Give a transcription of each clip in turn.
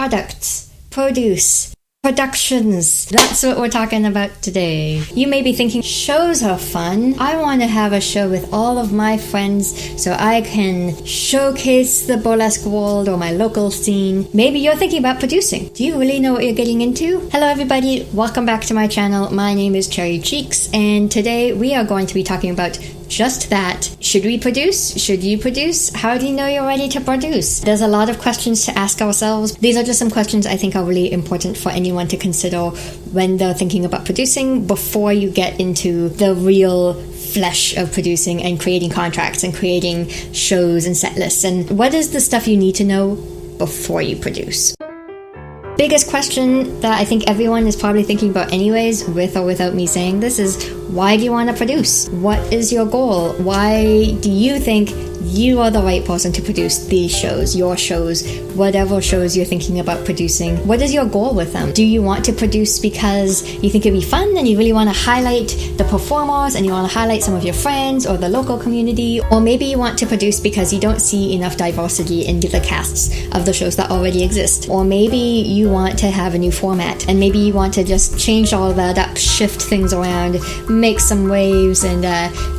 products, produce, productions. That's what we're talking about today. You may be thinking, shows are fun. I want to have a show with all of my friends so I can showcase the burlesque world or my local scene. Maybe you're thinking about producing. Do you really know what you're getting into? Hello everybody, welcome back to my channel. My name is Cherry Cheeks, and today we are going to be talking about just that. Should we produce? Should you produce? How do you know you're ready to produce? There's a lot of questions to ask ourselves. These are just some questions I think are really important for anyone to consider when they're thinking about producing before you get into the real flesh of producing and creating contracts and creating shows and set lists. And what is the stuff you need to know before you produce? Biggest question that I think everyone is probably thinking about anyways, with or without me saying this, is why do you want to produce? What is your goal? Why do you think you are the right person to produce these shows, your shows, whatever shows you're thinking about producing? What is your goal with them? Do you want to produce because you think it'd be fun and you really want to highlight the performers and you want to highlight some of your friends or the local community? Or maybe you want to produce because you don't see enough diversity in the casts of the shows that already exist. Or maybe you want to have a new format and maybe you want to just change all that up, shift things around, make some waves and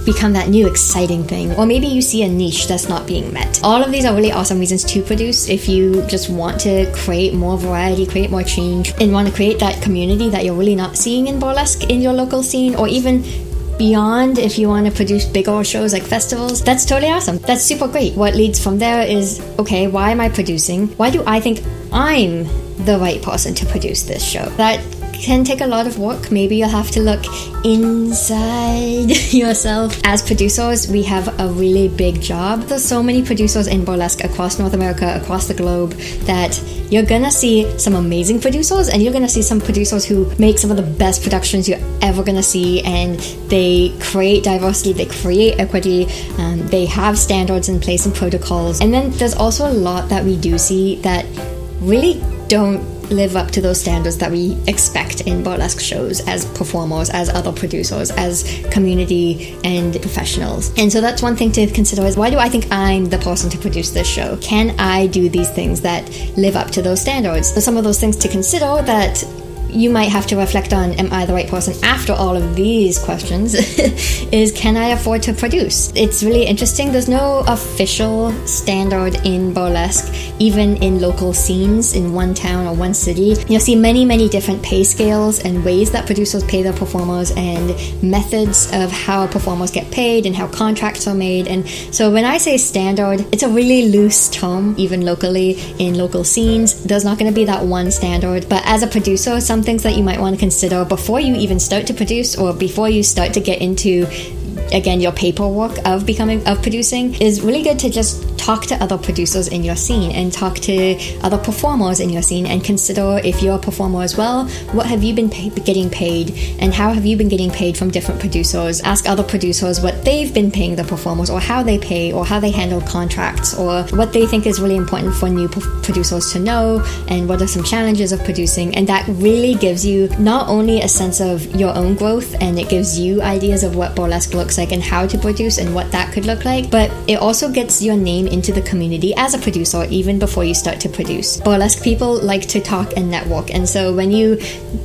become that new exciting thing. Or maybe you see a niche that's not being met. All of these are really awesome reasons to produce if you just want to create more variety, create more change, and want to create that community that you're really not seeing in burlesque in your local scene, or even beyond if you want to produce bigger shows like festivals. That's totally awesome. That's super great. What leads from there is, okay, why am I producing? Why do I think I'm the right person to produce this show? That can take a lot of work. Maybe you'll have to look inside yourself. As producers, we have a really big job. There's so many producers in burlesque across North America, across the globe, that you're gonna see some amazing producers and you're gonna see some producers who make some of the best productions you're ever gonna see, and they create diversity, they create equity, they have standards in place and protocols. And then there's also a lot that we do see that really don't live up to those standards that we expect in burlesque shows as performers, as other producers, as community and professionals. And so that's one thing to consider, is why do I think I'm the person to produce this show? Can I do these things that live up to those standards? So some of those things to consider that you might have to reflect on, am I the right person after all of these questions, is can I afford to produce? It's really interesting. There's no official standard in burlesque, even in local scenes in one town or one city. You'll see many different pay scales and ways that producers pay their performers and methods of how performers get paid and how contracts are made. And so when I say standard, it's a really loose term, even locally in local scenes. There's not going to be that one standard, but as a producer, some things that you might want to consider before you even start to produce, or before you start to get into, again, your paperwork of producing, is really good to just talk to other producers in your scene and talk to other performers in your scene and consider, if you're a performer as well, what have you been getting paid and how have you been getting paid from different producers? Ask other producers what they've been paying the performers, or how they pay, or how they handle contracts, or what they think is really important for new producers to know, and what are some challenges of producing. And that really gives you not only a sense of your own growth, and it gives you ideas of what burlesque looks like and how to produce and what that could look like, but it also gets your name into the community as a producer even before you start to produce. Burlesque people like to talk and network, and so when you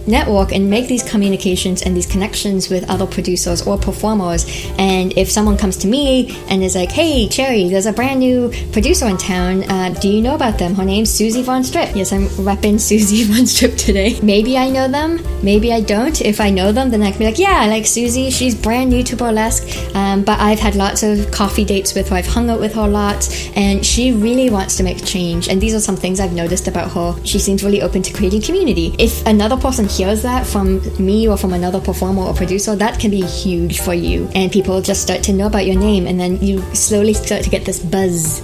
network and make these communications and these connections with other producers or performers, and if someone comes to me and is like, hey Cherry, there's a brand new producer in town, do you know about them? Her name's Susie Von Strip. Yes, I'm repping Susie Von Strip today. Maybe I know them, maybe I don't. If I know them, then I can be like, yeah, I like Susie, she's brand new to burlesque, but I've had lots of coffee dates with her, I've hung out with her a lot, and she really wants to make change, and these are some things I've noticed about her. She seems really open to creating community. If another person hears that from me or from another performer or producer, that can be huge for you, and people just start to know about your name, and then you slowly start to get this buzz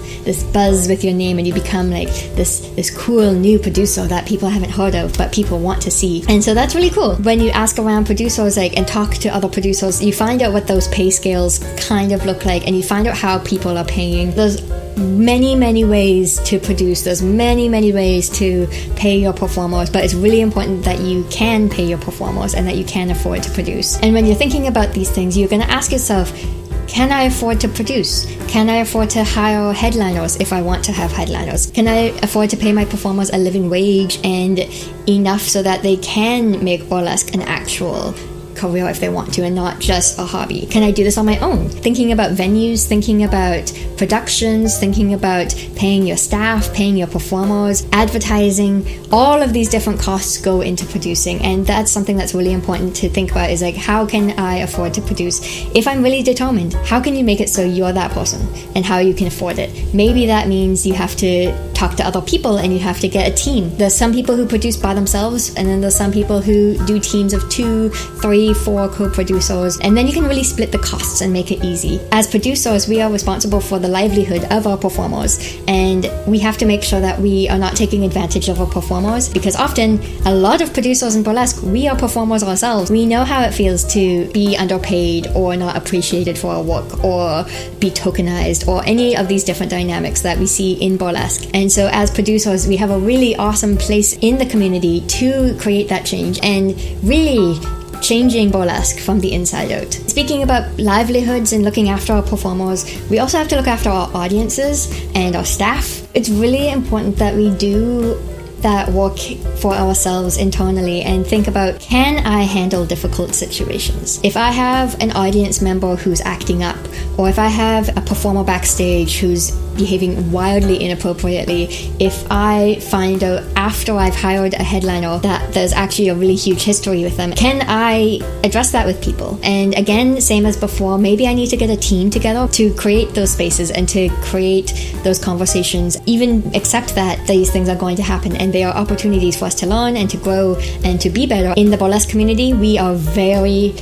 with your name, and you become like this cool new producer that people haven't heard of but people want to see. And so that's really cool. When you ask around producers and talk to other producers, you find out what those pay scales kind of look like, and you find out how people are paying. There's many ways to produce. There's many ways to pay your performers, but it's really important that you can pay your performers and that you can afford to produce. And when you're thinking about these things, you're going to ask yourself, Can I afford to produce? Can I afford to hire headliners if I want to have headliners? Can I afford to pay my performers a living wage and enough so that they can make burlesque an actual career if they want to and not just a hobby? Can I do this on my own? Thinking about venues, thinking about productions, thinking about paying your staff, paying your performers, advertising, all of these different costs go into producing, and that's something that's really important to think about, is like, how can I afford to produce? If I'm really determined, how can you make it so you're that person and how you can afford it? Maybe that means you have to talk to other people and you have to get a team. There's some people who produce by themselves, and then there's some people who do teams of 2, 3, 4 co-producers, and then you can really split the costs and make it easy. As producers, we are responsible for the livelihood of our performers, and we have to make sure that we are not taking advantage of our performers, because often a lot of producers in burlesque, we are performers ourselves. We know how it feels to be underpaid or not appreciated for our work or be tokenized or any of these different dynamics that we see in burlesque. And so as producers, we have a really awesome place in the community to create that change and really changing burlesque from the inside out. Speaking about livelihoods and looking after our performers, we also have to look after our audiences and our staff. It's really important that we do that work for ourselves internally and think about, can I handle difficult situations? If I have an audience member who's acting up, or if I have a performer backstage who's behaving wildly inappropriately, if I find out after I've hired a headliner that there's actually a really huge history with them, can I address that with people? And again, same as before, maybe I need to get a team together to create those spaces and to create those conversations, even accept that these things are going to happen and they are opportunities for us to learn and to grow and to be better. In the burlesque community, we are very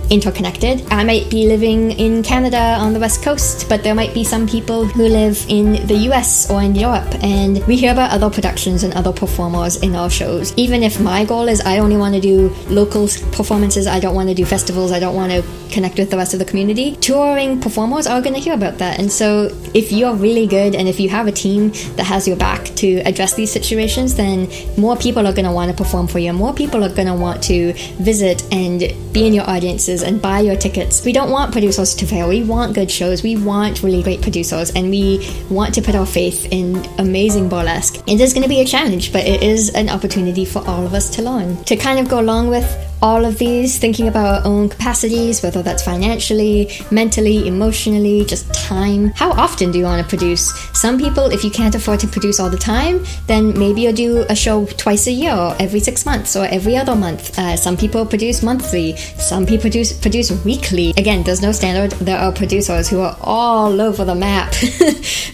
interconnected. I might be living in Canada on the West Coast, but there might be some people who live in the US or in Europe, and we hear about other productions and other performers in our shows. Even if my goal is I only want to do local performances, I don't want to do festivals, I don't want to connect with the rest of the community, touring performers are going to hear about that. And so if you're really good and if you have a team that has your back to address these situations, then more people are going to want to perform for you, more people are going to want to visit and be in your audiences and buy your tickets. We don't want producers to fail. We want good shows. We want really great producers, and we want to put our faith in amazing burlesque. It is going to be a challenge, but it is an opportunity for all of us to learn. To kind of go along with all of these, thinking about our own capacities, whether that's financially, mentally, emotionally, just time. How often do you want to produce? Some people, if you can't afford to produce all the time, then maybe you'll do a show twice a year, or every 6 months, or every other month. Some people produce monthly, some people produce weekly. Again, there's no standard. There are producers who are all over the map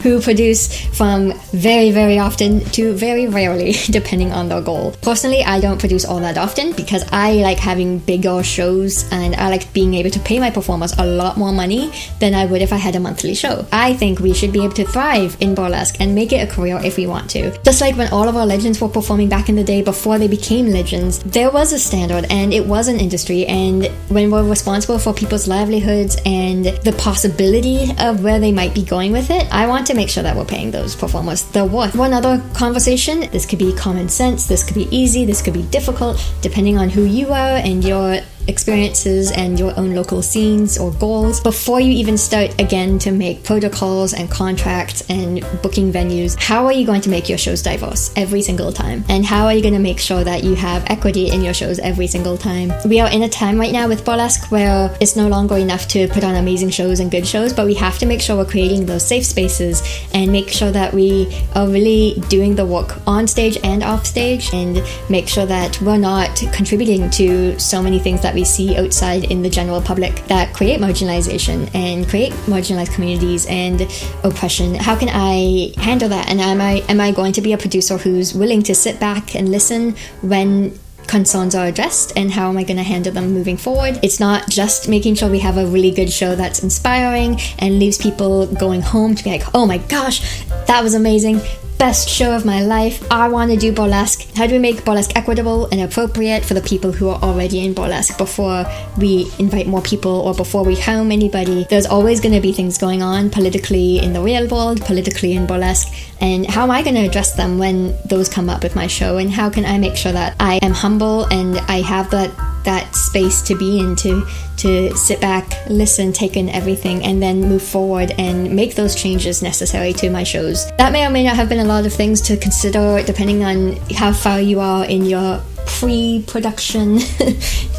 who produce from very, very often to very rarely, depending on their goal. Personally, I don't produce all that often because I like having bigger shows, and I like being able to pay my performers a lot more money than I would if I had a monthly show. I think we should be able to thrive in burlesque and make it a career if we want to. Just like when all of our legends were performing back in the day before they became legends, there was a standard and it was an industry, and when we're responsible for people's livelihoods and the possibility of where they might be going with it, I want to make sure that we're paying those performers their worth. One other conversation, this could be common sense, this could be easy, this could be difficult, depending on who you are and your experiences and your own local scenes or goals. Before you even start again to make protocols and contracts and booking venues, how are you going to make your shows diverse every single time? And how are you going to make sure that you have equity in your shows every single time? We are in a time right now with burlesque where it's no longer enough to put on amazing shows and good shows, but we have to make sure we're creating those safe spaces and make sure that we are really doing the work on stage and off stage, and make sure that we're not contributing to so many things that we see outside in the general public that create marginalization and create marginalized communities and oppression. How can I handle that? And am I going to be a producer who's willing to sit back and listen when concerns are addressed, and how am I going to handle them moving forward? It's not just making sure we have a really good show that's inspiring and leaves people going home to be like, oh my gosh, that was amazing, best show of my life, I want to do burlesque. How do we make burlesque equitable and appropriate for the people who are already in burlesque before we invite more people or before we home anybody? There's always going to be things going on politically in the real world, politically in burlesque, and how am I going to address them when those come up with my show? And how can I make sure that I am humble and I have that that space to be in, to sit back, listen, take in everything, and then move forward and make those changes necessary to my shows. That may or may not have been a lot of things to consider depending on how far you are in your pre-production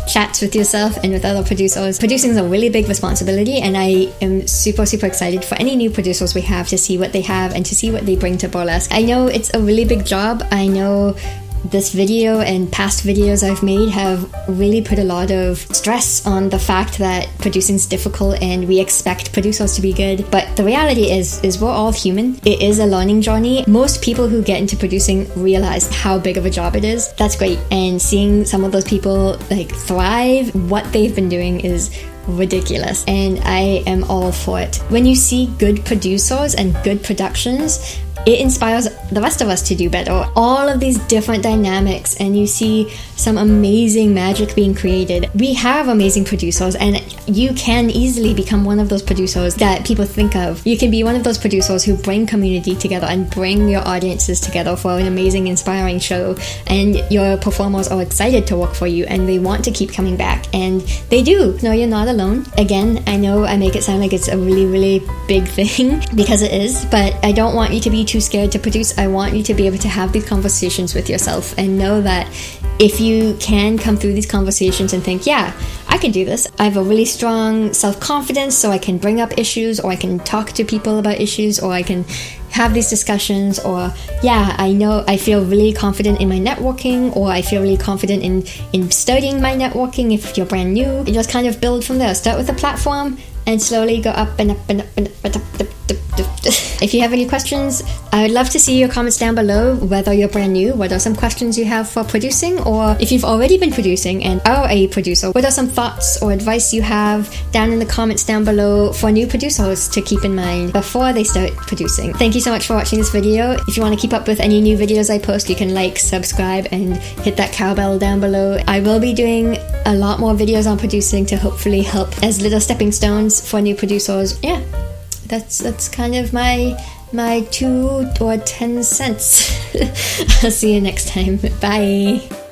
chats with yourself and with other producers. Producing is a really big responsibility, and I am super excited for any new producers we have to see what they have and to see what they bring to burlesque. I know it's a really big job. I know this video and past videos I've made have really put a lot of stress on the fact that producing is difficult and we expect producers to be good. But the reality is we're all human. It is a learning journey. Most people who get into producing realize how big of a job it is. That's great. And seeing some of those people like thrive, what they've been doing is ridiculous, and I am all for it. When you see good producers and good productions, it inspires the rest of us to do better. All of these different dynamics, and you see some amazing magic being created. We have amazing producers, and you can easily become one of those producers that people think of. You can be one of those producers who bring community together and bring your audiences together for an amazing, inspiring show, and your performers are excited to work for you and they want to keep coming back, and they do. No, you're not alone. Again, I know I make it sound like it's a really big thing because it is, but I don't want you to be too scared to produce. I want you to be able to have these conversations with yourself and know that if you can come through these conversations and think, yeah, I can do this. I have a really strong self-confidence, so I can bring up issues, or I can talk to people about issues, or I can have these discussions, or yeah, I know I feel really confident in my networking, or I feel really confident in studying my networking. If you're brand new, you just kind of build from there. Start with a platform and slowly go up and up and up and up and up. If you have any questions, I would love to see your comments down below, whether you're brand new, what are some questions you have for producing, or if you've already been producing and are a producer, what are some thoughts or advice you have down in the comments down below for new producers to keep in mind before they start producing. Thank you so much for watching this video. If you want to keep up with any new videos I post, you can like, subscribe, and hit that cowbell down below. I will be doing a lot more videos on producing to hopefully help as little stepping stones for new producers. Yeah, that's kind of my 2 or 10 cents. I'll see you next time. Bye.